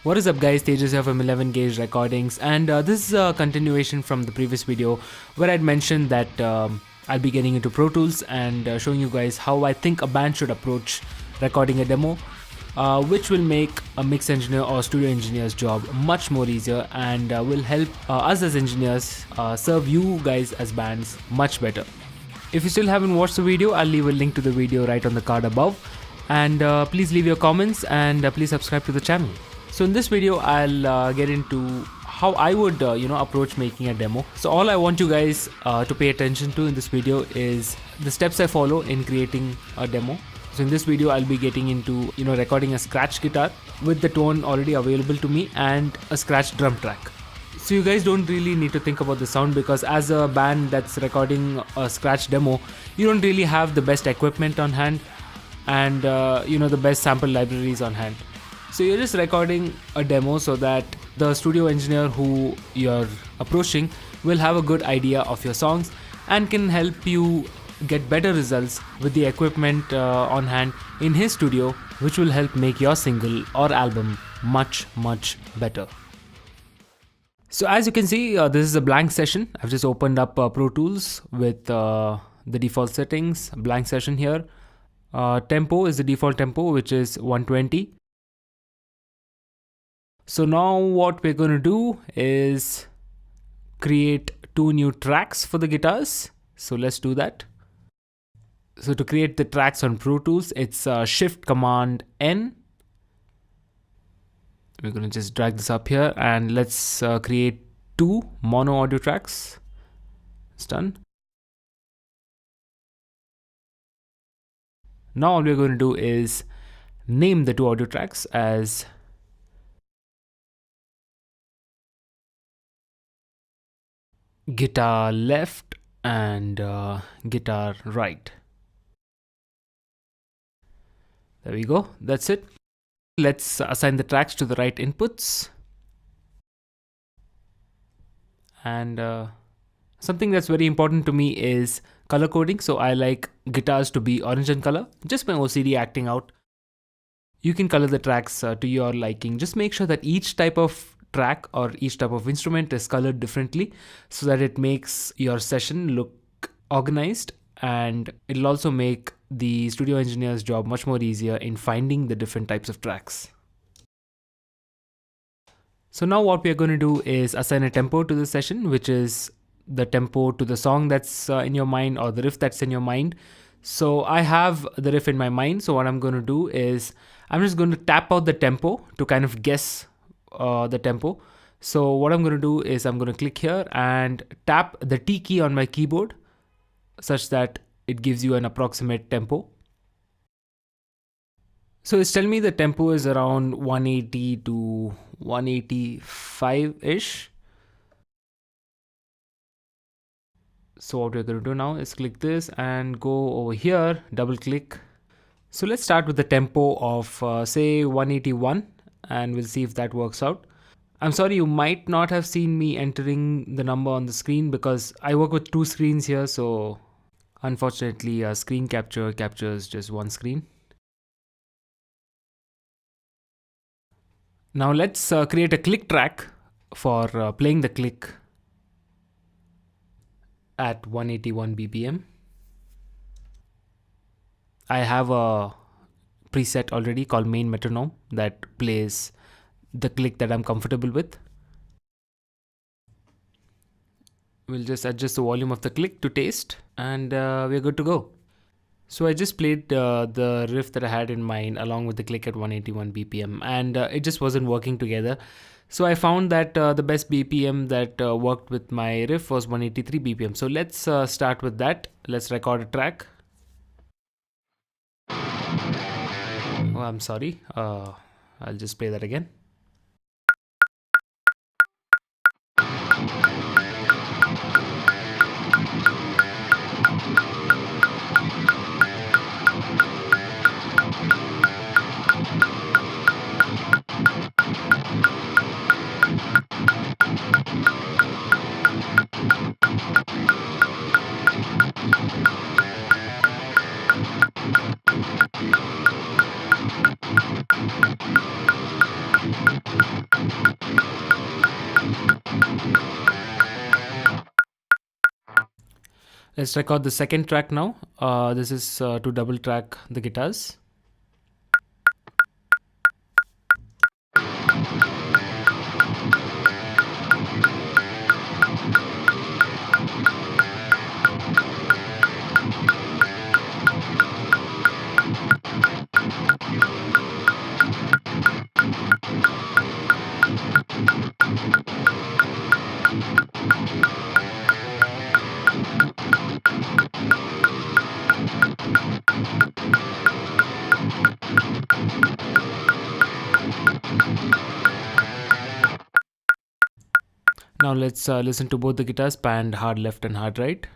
What is up guys, Tejas here from 11 Gauge Recordings, and this is a continuation from the previous video where I'd mentioned that I'll be getting into Pro Tools and showing you guys how I think a band should approach recording a demo, which will make a mix engineer or studio engineer's job much more easier and will help us as engineers serve you guys as bands much better. If you still haven't watched the video, I'll leave a link to the video right on the card above, and please leave your comments and please subscribe to the channel. So in this video, I'll get into how I would approach making a demo. So all I want you guys to pay attention to in this video is the steps I follow in creating a demo. So in this video, I'll be getting into recording a scratch guitar with the tone already available to me and a scratch drum track. So you guys don't really need to think about the sound, because as a band that's recording a scratch demo, you don't really have the best equipment on hand and the best sample libraries on hand. So you're just recording a demo so that the studio engineer who you're approaching will have a good idea of your songs and can help you get better results with the equipment on hand in his studio, which will help make your single or album much better. So as you can see, this is a blank session. I've just opened up Pro Tools with the default settings, blank session here. Tempo is the default tempo, which is 120. So now what we're going to do is create 2 new tracks for the guitars. So let's do that. So to create the tracks on Pro Tools, it's Shift Command N. We're going to just drag this up here and let's create 2 mono audio tracks. It's done. Now all we're going to do is name the 2 audio tracks as guitar left and guitar right. There we go. That's it. Let's assign the tracks to the right inputs. And something that's very important to me is color coding. So I like guitars to be orange in color. Just my OCD acting out. You can color the tracks to your liking. Just make sure that each type of track or each type of instrument is colored differently so that it makes your session look organized, and it'll also make the studio engineer's job much more easier in finding the different types of tracks. So now what we're going to do is assign a tempo to the session, which is the tempo to the song that's in your mind, or the riff that's in your mind. So I have the riff in my mind. So what I'm going to do is I'm just going to tap out the tempo to kind of guess the tempo. So what I'm going to do is I'm going to click here and tap the T key on my keyboard such that it gives you an approximate tempo. So it's telling me the tempo is around 180 to 185-ish. So what we're going to do now is click this and go over here, double click. So let's start with the tempo of say 181 and we'll see if that works out. I'm sorry, you might not have seen me entering the number on the screen because I work with 2 screens here. So unfortunately, screen capture captures just 1 screen. Now let's create a click track for playing the click at 181 BPM. I have a preset already called main metronome that plays the click that I'm comfortable with. We'll just adjust the volume of the click to taste and we're good to go. So I just played the riff that I had in mind along with the click at 181 BPM and it just wasn't working together. So I found that the best BPM that worked with my riff was 183 BPM. So let's start with that. Let's record a track. Oh, I'm sorry. I'll just play that again. Let's record the second track now. This is to double track the guitars. Now let's listen to both the guitars, panned hard left and hard right.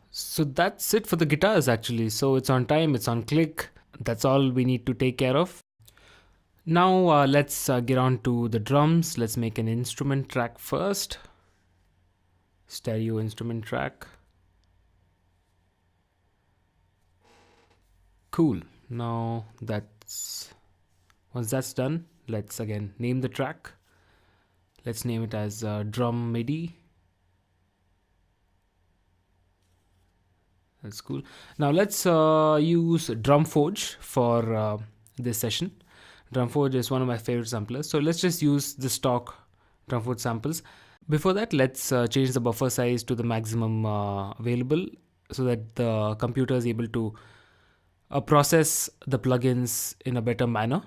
So that's it for the guitars actually. So it's on time, it's on click. That's all we need to take care of. Now let's get on to the drums. Let's make an instrument track first. Stereo instrument track. Cool. Now once that's done, let's again name the track. Let's name it as drum MIDI. That's cool. Now let's use DrumForge for this session. DrumForge is one of my favorite samplers. So let's just use the stock DrumForge samples. Before that, let's change the buffer size to the maximum available so that the computer is able to process the plugins in a better manner.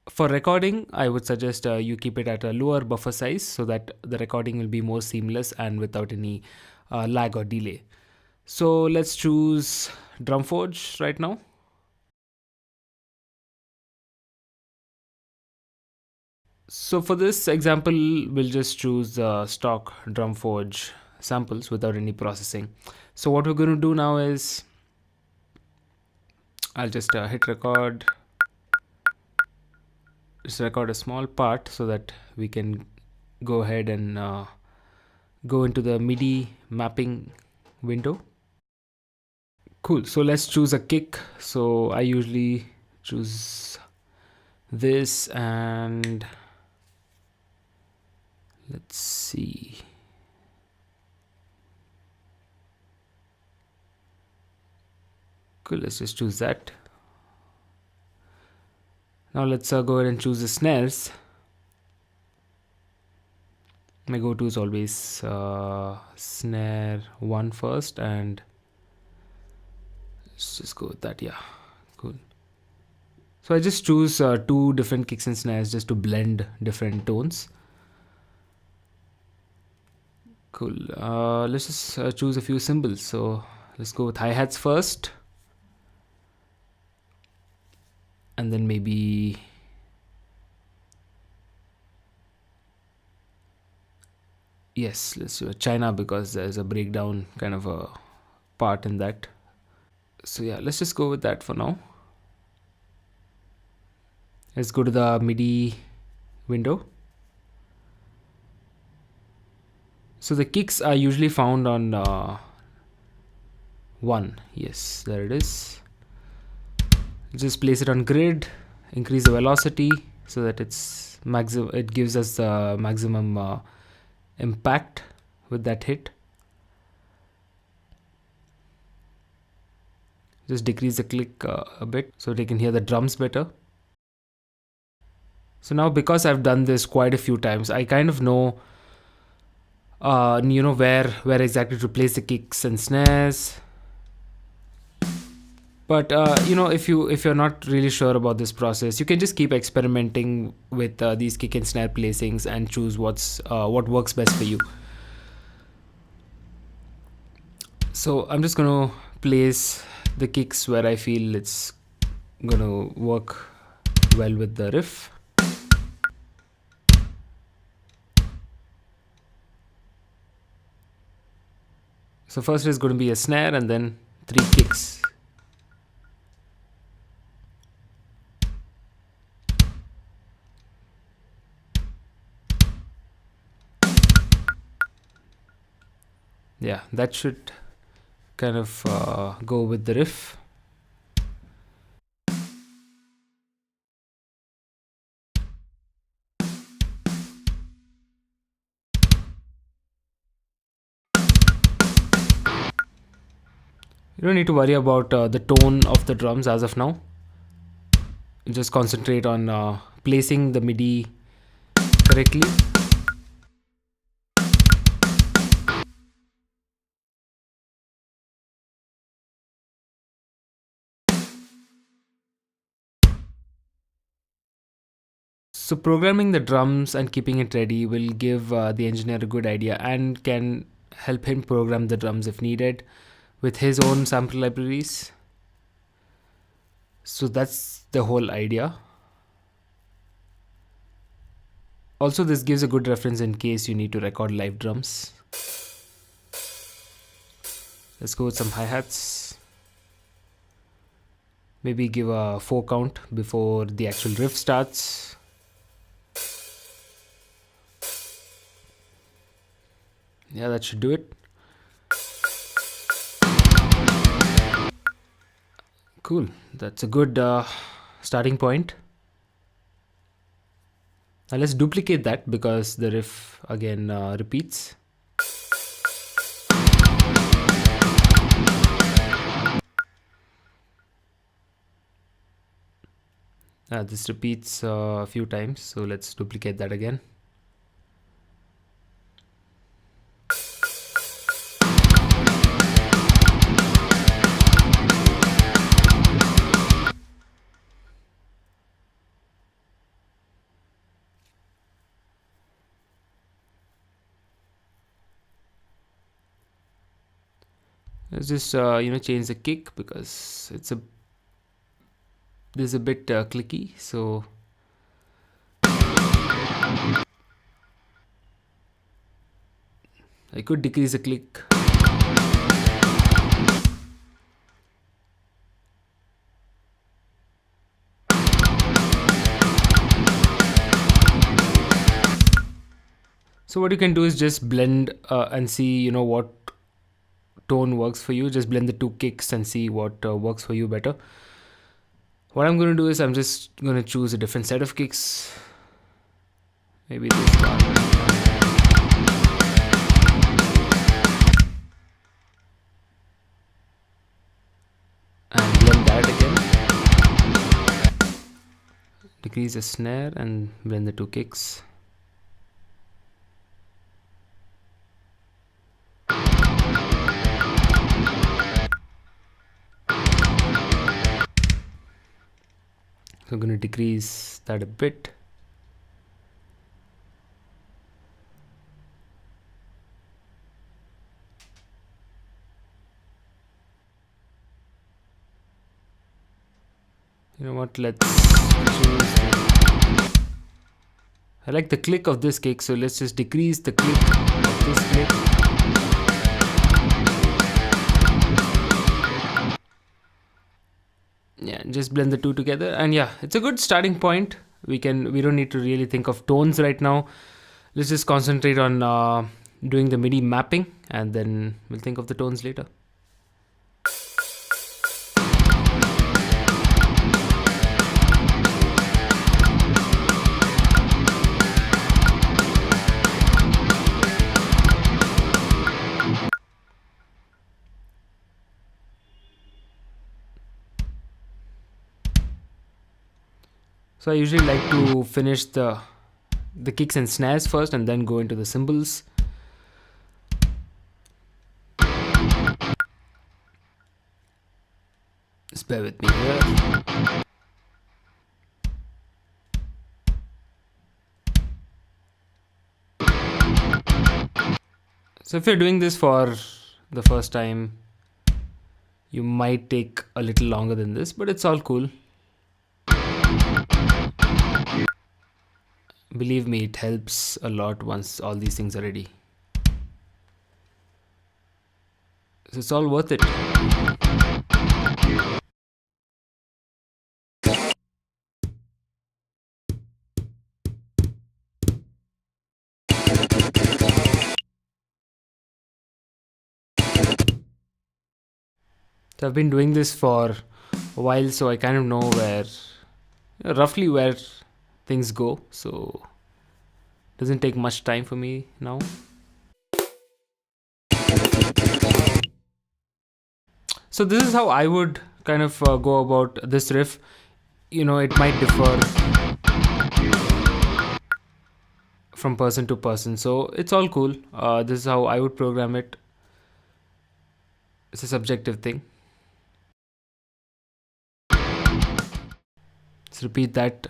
For recording, I would suggest you keep it at a lower buffer size so that the recording will be more seamless and without any lag or delay. So let's choose DrumForge right now. So for this example, we'll just choose stock DrumForge samples without any processing. So what we're going to do now is I'll just hit record. Just record a small part so that we can go ahead and go into the MIDI mapping window. Cool. So let's choose a kick. So I usually choose this, and let's see. Cool. Let's just choose that. Now let's go ahead and choose the snares. My go-to is always snare 1 first, and let's just go with that. Yeah, cool. So I just choose 2 different kicks and snares just to blend different tones. Cool. Let's just choose a few cymbals. So let's go with hi-hats first, and then maybe yes, let's do a China because there's a breakdown kind of a part in that. So yeah, let's just go with that for now. Let's go to the MIDI window. So the kicks are usually found on 1. Yes, there it is. Just place it on grid, increase the velocity so that it gives us the maximum impact with that hit. Just decrease the click a bit so they can hear the drums better. So now, because I've done this quite a few times, I kind of know where exactly to place the kicks and snares. But if you're not really sure about this process, you can just keep experimenting with these kick and snare placings and choose what works best for you. So I'm just going to place the kicks where I feel it's going to work well with the riff. So first is going to be a snare and then 3 kicks. Yeah, that should kind of go with the riff. You don't need to worry about the tone of the drums as of now. Just concentrate on placing the MIDI correctly. So programming the drums and keeping it ready will give the engineer a good idea and can help him program the drums if needed with his own sample libraries. So that's the whole idea. Also, this gives a good reference in case you need to record live drums. Let's go with some hi-hats. Maybe give a 4 count before the actual riff starts. Yeah, that should do it. Cool, that's a good starting point. Now let's duplicate that because the riff again repeats. This repeats a few times, so let's duplicate that again. Let's just change the kick because this is a bit clicky, so I could decrease the click. So what you can do is just blend and see what tone works for you. Just blend the 2 kicks and see what works for you better. What I'm going to do is I'm just going to choose a different set of kicks. Maybe this one. And blend that again. Decrease the snare and blend the 2 kicks. So I'm going to decrease that a bit. You know what, let's choose I like the click of this kick, so let's just decrease the click of this click. Yeah, just blend the two together, and yeah, it's a good starting point. We don't need to really think of tones right now. Let's just concentrate on doing the MIDI mapping, and then we'll think of the tones later. So I usually like to finish the kicks and snares first and then go into the cymbals. Just bear with me here. So if you're doing this for the first time, you might take a little longer than this, but it's all cool. Believe me, it helps a lot once all these things are ready. So it's all worth it. So I've been doing this for a while, so I kind of know roughly where things go. So it doesn't take much time for me now. So this is how I would kind of go about this riff. It might differ from person to person, so it's all cool. This is how I would program it. It's a subjective thing. Let's repeat that.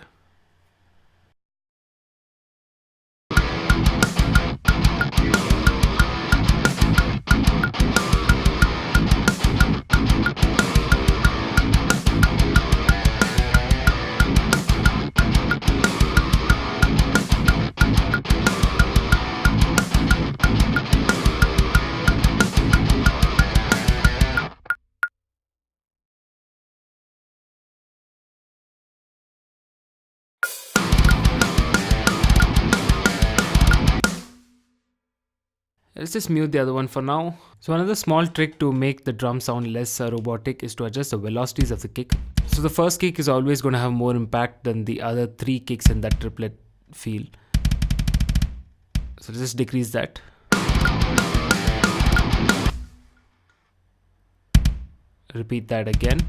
Let's just mute the other one for now. So another small trick to make the drum sound less robotic is to adjust the velocities of the kick. So the first kick is always going to have more impact than the other 3 kicks in that triplet feel. So just decrease that. Repeat that again.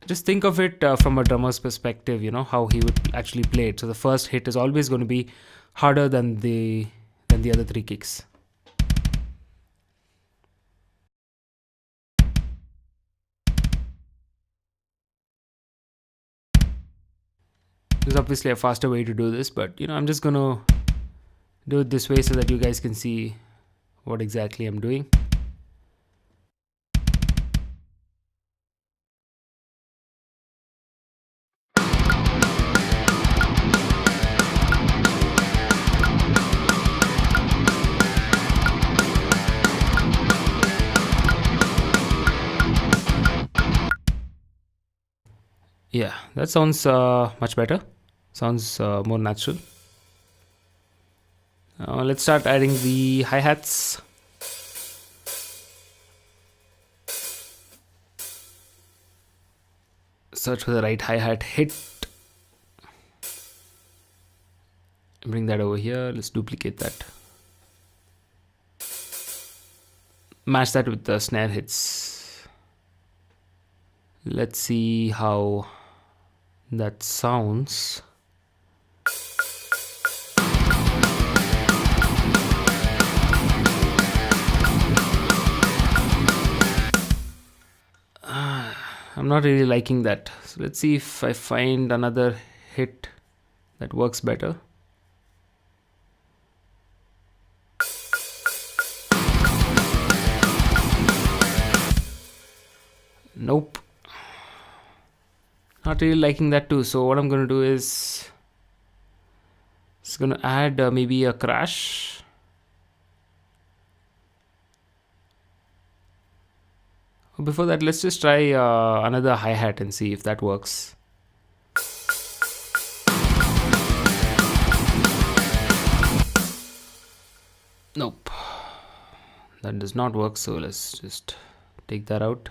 Just think of it from a drummer's perspective, how he would actually play it. So the first hit is always going to be harder than the other 3 kicks. There's obviously a faster way to do this, but I'm just gonna do it this way so that you guys can see what exactly I'm doing. Yeah, that sounds much better. Sounds more natural. Let's start adding the hi-hats. Search for the right hi-hat hit. Bring that over here. Let's duplicate that. Match that with the snare hits. Let's see how that sounds. I'm not really liking that. So let's see if I find another hit that works better. Nope. Not really liking that too. So what I'm going to do is it's going to add maybe a crash. Before that, let's just try another hi-hat and see if that works. Nope. That does not work, so let's just take that out.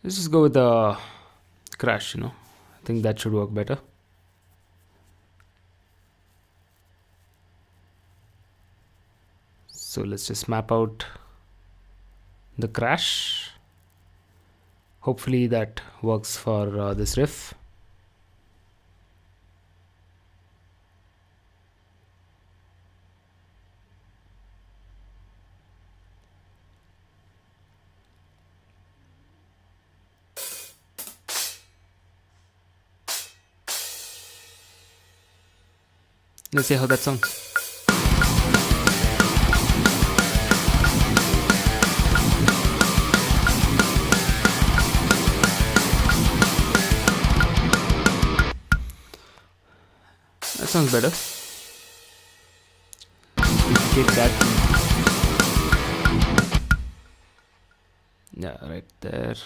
Let's just go with the crash, I think that should work better. So let's just map out the crash. Hopefully that works for this riff. Let's see how that sounds. sounds better. Duplicate that. Yeah, right there.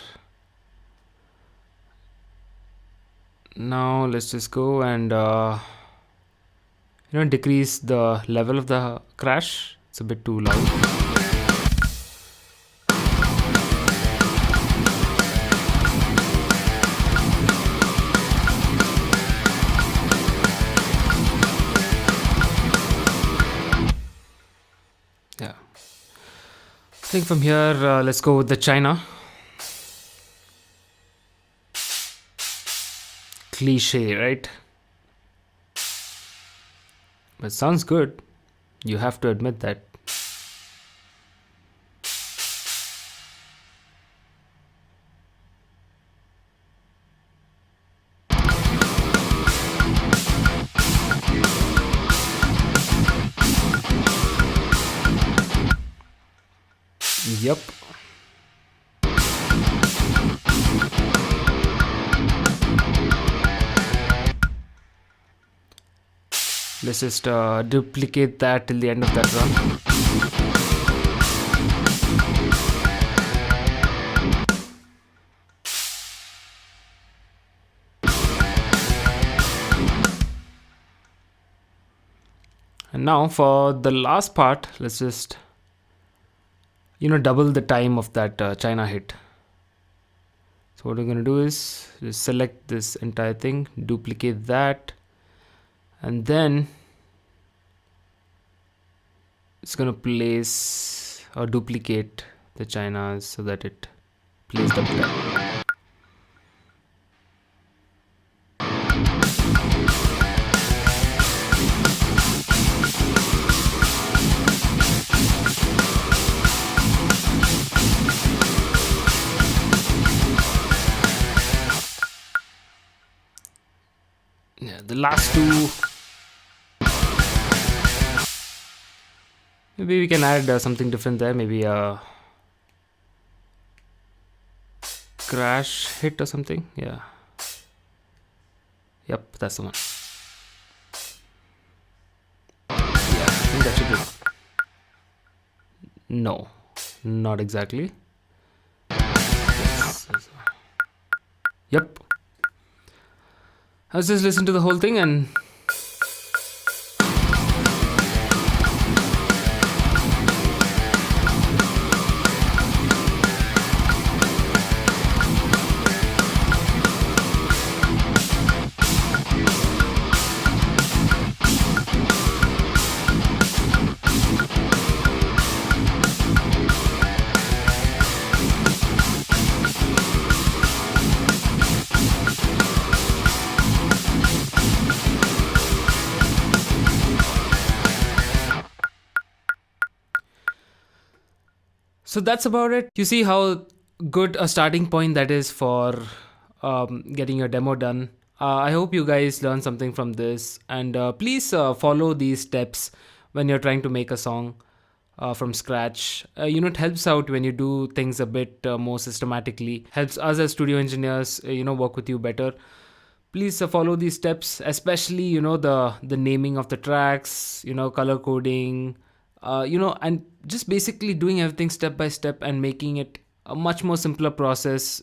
Now let's just go and decrease the level of the crash. It's a bit too loud. Yeah, I think from here let's go with the China. Cliche, right? But sounds good. You have to admit that. Yep. Let's just duplicate that till the end of that run. And now for the last part, let's just double the time of that China hit. So what we're going to do is just select this entire thing, duplicate that, and then it's going to place or duplicate the Chinas so that it plays double time. Yeah, the last two. Maybe we can add something different there. Maybe a crash hit or something. Yeah. Yep, that's the one. Yeah, I think that should be enough. No, not exactly. Yep. Let's just listen to the whole thing and so that's about it. You see how good a starting point that is for getting your demo done. I hope you guys learned something from this, and please follow these steps when you're trying to make a song from scratch. It helps out when you do things a bit more systematically. Helps us as studio engineers, work with you better. Please follow these steps, especially the naming of the tracks, color coding, and just basically doing everything step by step and making it a much more simpler process.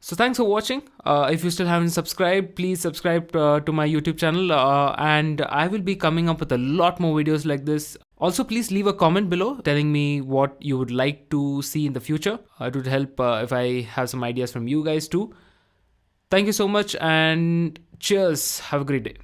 So thanks for watching. If you still haven't subscribed, please subscribe to my YouTube channel, and I will be coming up with a lot more videos like this. Also, please leave a comment below telling me what you would like to see in the future. It would help if I have some ideas from you guys too. Thank you so much, and cheers. Have a great day.